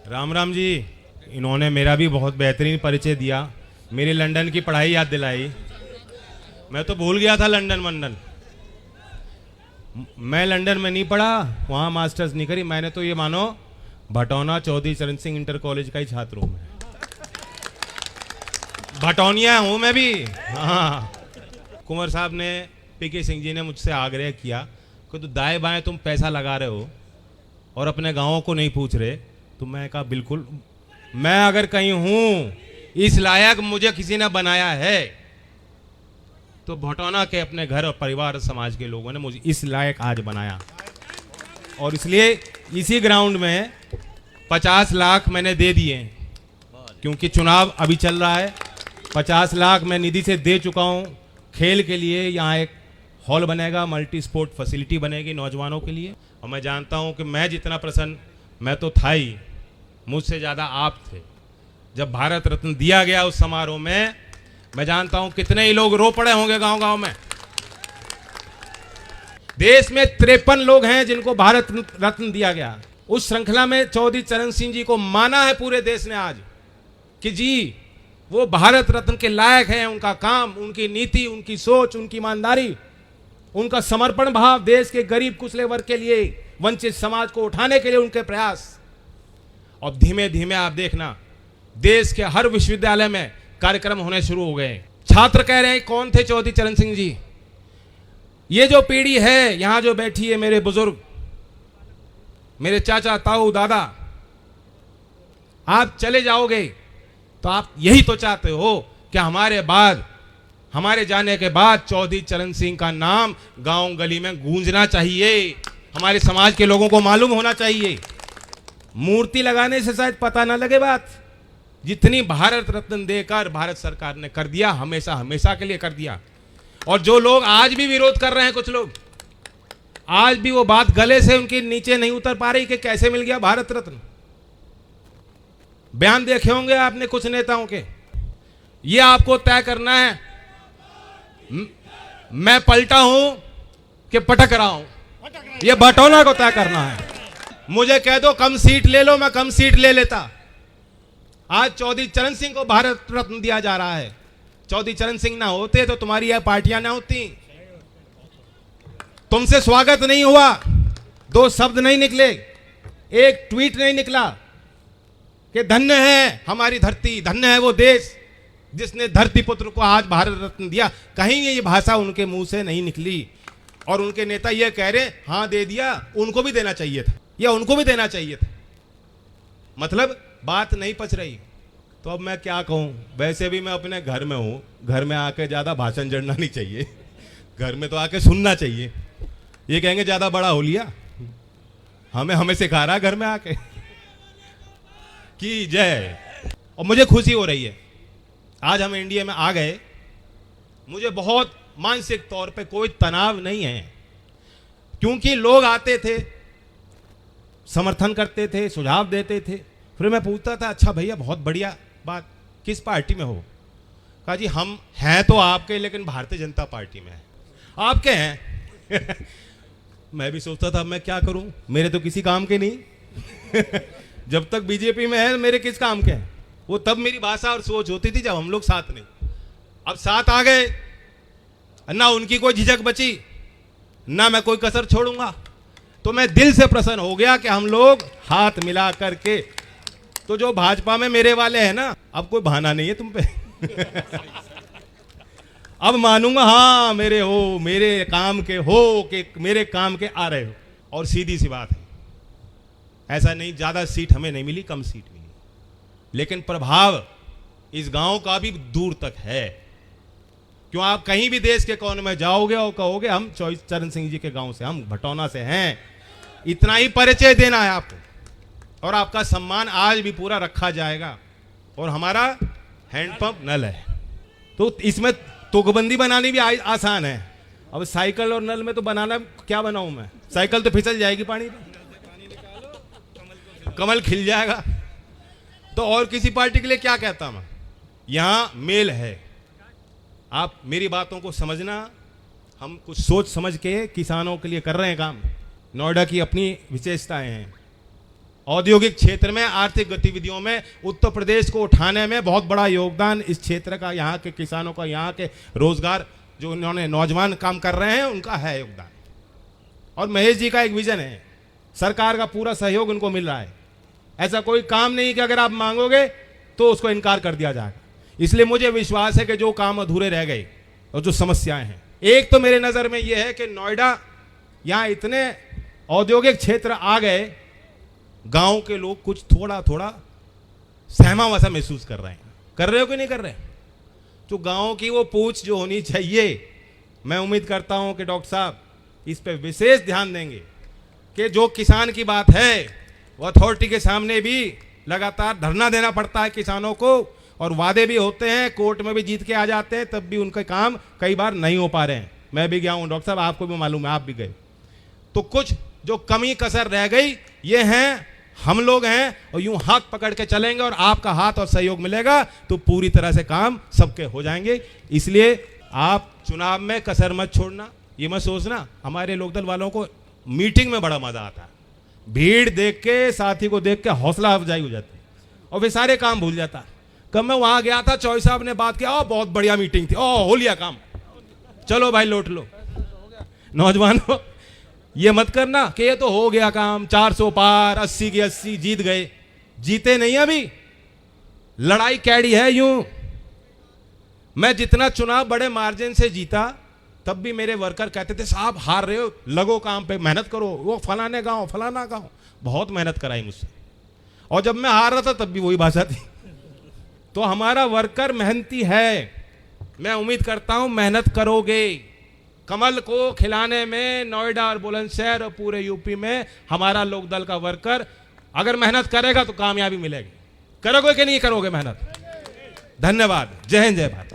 राम राम जी। इन्होंने मेरा भी बहुत बेहतरीन परिचय दिया, मेरी लंदन की पढ़ाई याद दिलाई। मैं तो भूल गया था लंदन वंदन। मैं लंदन में नहीं पढ़ा, वहाँ मास्टर्स नहीं करी। मैंने तो ये मानो भटौना चौधरी चरण सिंह इंटर कॉलेज का ही छात्र हूँ मैं। भटौनिया हूँ मैं भी। हाँ, कुंवर साहब ने, पीके सिंह जी ने मुझसे आग्रह किया कि तो दाएं बाएं तुम पैसा लगा रहे हो और अपने गाँवों को नहीं पूछ रहे। तो मैं कहा बिल्कुल, मैं अगर कहीं हूँ इस लायक मुझे किसी ने बनाया है तो भटौना के अपने घर और परिवार समाज के लोगों ने मुझे इस लायक आज बनाया। और इसलिए इसी ग्राउंड में 50 लाख मैंने दे दिए, क्योंकि चुनाव अभी चल रहा है। 50 लाख मैं निधि से दे चुका हूँ। खेल के लिए यहाँ एक हॉल बनेगा, मल्टी स्पोर्ट फैसिलिटी बनेगी नौजवानों के लिए। और मैं जानता हूँ कि मैं जितना प्रसन्न, मैं तो था ही, मुझसे ज़्यादा आप थे। जब भारत रत्न दिया गया उस समारोह में, मैं जानता हूं कितने ही लोग रो पड़े होंगे गांव गांव में। देश में 53 लोग हैं जिनको भारत रत्न दिया गया। उस श्रृंखला में चौधरी चरण सिंह जी को माना है पूरे देश ने आज कि जी वो भारत रत्न के लायक हैं। उनका काम, उनकी नीति, उनकी सोच, उनकी ईमानदारी, उनका समर्पण भाव, देश के गरीब कुचले वर्ग के लिए, वंचित समाज को उठाने के लिए उनके प्रयास। और धीमे धीमे आप देखना, देश के हर विश्वविद्यालय में कार्यक्रम होने शुरू हो गए। छात्र कह रहे हैं कौन थे चौधरी चरण सिंह जी। ये जो पीढ़ी है यहां जो बैठी है, मेरे बुजुर्ग, मेरे चाचा, ताऊ, दादा, आप चले जाओगे तो आप यही तो चाहते हो कि हमारे बाद, हमारे जाने के बाद चौधरी चरण सिंह का नाम गांव गली में गूंजना चाहिए, हमारे समाज के लोगों को मालूम होना चाहिए। मूर्ति लगाने से शायद पता ना लगे बात, जितनी भारत रत्न देकर भारत सरकार ने कर दिया, हमेशा हमेशा के लिए कर दिया। और जो लोग आज भी विरोध कर रहे हैं, कुछ लोग आज भी वो बात गले से उनके नीचे नहीं उतर पा रही कि कैसे मिल गया भारत रत्न। बयान देखे होंगे आपने कुछ नेताओं के। ये आपको तय करना है, मैं पलटा हूं कि पटक रहा हूं, ये भटौना को तय करना है। मुझे कह दो कम सीट ले लो, मैं कम सीट ले लेता। आज चौधरी चरण सिंह को भारत रत्न दिया जा रहा है। चौधरी चरण सिंह ना होते तो तुम्हारी यह पार्टियां ना होती, तुमसे स्वागत नहीं हुआ, 2 शब्द नहीं निकले, एक ट्वीट नहीं निकला कि धन्य है हमारी धरती, धन्य है वो देश जिसने धरती पुत्र को आज भारत रत्न दिया। कहीं ये भाषा उनके मुंह से नहीं निकली। और उनके नेता ये कह रहे हां दे दिया, उनको भी देना चाहिए था, या उनको भी देना चाहिए था। मतलब बात नहीं पच रही। तो अब मैं क्या कहूं, वैसे भी मैं अपने घर में हूं, घर में आके ज्यादा भाषण जड़ना नहीं चाहिए, घर में तो आके सुनना चाहिए। ये कहेंगे ज्यादा बड़ा हो लिया, हमें सिखा रहा घर में आके। की जय। और मुझे खुशी हो रही है आज हम इंडिया में आ गए। मुझे बहुत मानसिक तौर पे कोई तनाव नहीं है, क्योंकि लोग आते थे, समर्थन करते थे, सुझाव देते थे। फिर मैं पूछता था अच्छा भैया बहुत बढ़िया बात, किस पार्टी में हो? कहा जी हम हैं तो आपके, लेकिन भारतीय जनता पार्टी में है। आपके हैं मैं भी सोचता था मैं क्या करूं, मेरे तो किसी काम के नहीं जब तक बीजेपी में है मेरे किस काम के हैं। वो तब मेरी भाषा और सोच होती थी जब हम लोग साथ नहीं। अब साथ आ गए, ना उनकी कोई झिझक बची, ना मैं कोई कसर छोड़ूंगा। तो मैं दिल से प्रसन्न हो गया कि हम लोग हाथ मिला करके, तो जो भाजपा में मेरे वाले हैं ना, अब कोई बहाना नहीं है तुम पे अब मानूंगा हाँ मेरे हो, मेरे काम के हो, कि मेरे काम के आ रहे हो। और सीधी सी बात है, ऐसा नहीं ज्यादा सीट हमें नहीं मिली, कम सीट मिली, लेकिन प्रभाव इस गांव का भी दूर तक है। क्यों, आप कहीं भी देश के कोने में जाओगे और कहोगे हम चौधरी चरण सिंह जी के गांव से, हम भटौना से हैं, इतना ही परिचय देना है आपको। और आपका सम्मान आज भी पूरा रखा जाएगा। और हमारा हैंडपंप नल है, तो इसमें तुकबंदी बनानी भी आसान है। अब साइकिल और नल में तो बनाना क्या बनाऊं मैं, साइकिल तो फिसल जाएगी पानी में, कमल खिल जाएगा। तो और किसी पार्टी के लिए क्या कहता मैं, यहां मेल है। आप मेरी बातों को समझना, हम कुछ सोच समझ के किसानों के लिए कर रहे हैं काम। नोएडा की अपनी विशेषताएं हैं, औद्योगिक क्षेत्र में, आर्थिक गतिविधियों में उत्तर प्रदेश को उठाने में बहुत बड़ा योगदान इस क्षेत्र का, यहाँ के किसानों का, यहाँ के रोजगार जो उन्होंने नौजवान काम कर रहे हैं उनका है योगदान। और महेश जी का एक विजन है, सरकार का पूरा सहयोग उनको मिल रहा है। ऐसा कोई काम नहीं कि अगर आप मांगोगे तो उसको इनकार कर दिया जाएगा। इसलिए मुझे विश्वास है कि जो काम अधूरे रह गए और जो समस्याएं हैं, एक तो मेरे नज़र में यह है कि नोएडा, यहाँ इतने औद्योगिक क्षेत्र आ गए, गांव के लोग कुछ थोड़ा थोड़ा सहमा वसा महसूस कर रहे हैं। कर रहे हो कि नहीं कर रहे? तो गांव की वो पूछ जो होनी चाहिए, मैं उम्मीद करता हूं कि डॉक्टर साहब इस पे विशेष ध्यान देंगे कि जो किसान की बात है वो अथॉरिटी के सामने भी लगातार धरना देना पड़ता है किसानों को, और वादे भी होते हैं, कोर्ट में भी जीत के आ जाते हैं, तब भी उनके काम कई बार नहीं हो पा रहे हैं। मैं भी गया हूँ डॉक्टर साहब, आपको भी मालूम है, आप भी गए। तो कुछ जो कमी कसर रह गई, ये हैं हम लोग हैं, और यूं हाथ पकड़ के चलेंगे और आपका हाथ और सहयोग मिलेगा तो पूरी तरह से काम सबके हो जाएंगे। इसलिए आप चुनाव में कसर मत छोड़ना। ये मत सोचना, हमारे लोकदल वालों को मीटिंग में बड़ा मजा आता है, भीड़ देख के, साथी को देख के हौसला अफजाई हो जाती है और फिर सारे काम भूल जाता। कब मैं वहां गया था, चौधरी साहब ने बात किया, बहुत बढ़िया मीटिंग थी, हो लिया काम, चलो भाई लौट लो। नौजवानों, ये मत करना कि ये तो हो गया काम, 400 पार, 80 की 80, जीत गए। जीते नहीं, अभी लड़ाई कैडी है। यूं मैं जितना चुनाव बड़े मार्जिन से जीता, तब भी मेरे वर्कर कहते थे साहब हार रहे हो, लगो काम पे, मेहनत करो, वो फलाने गांव फलाना गांव, बहुत मेहनत कराई मुझसे। और जब मैं हार रहा था तब भी वही भाषा थी। तो हमारा वर्कर मेहनती है, मैं उम्मीद करता हूं मेहनत करोगे। कमल को खिलाने में नोएडा और बुलंदशहर और पूरे यूपी में हमारा लोकदल का वर्कर अगर मेहनत करेगा तो कामयाबी मिलेगी। करोगे कि नहीं करोगे मेहनत? धन्यवाद। जय हिंद, जय भारत।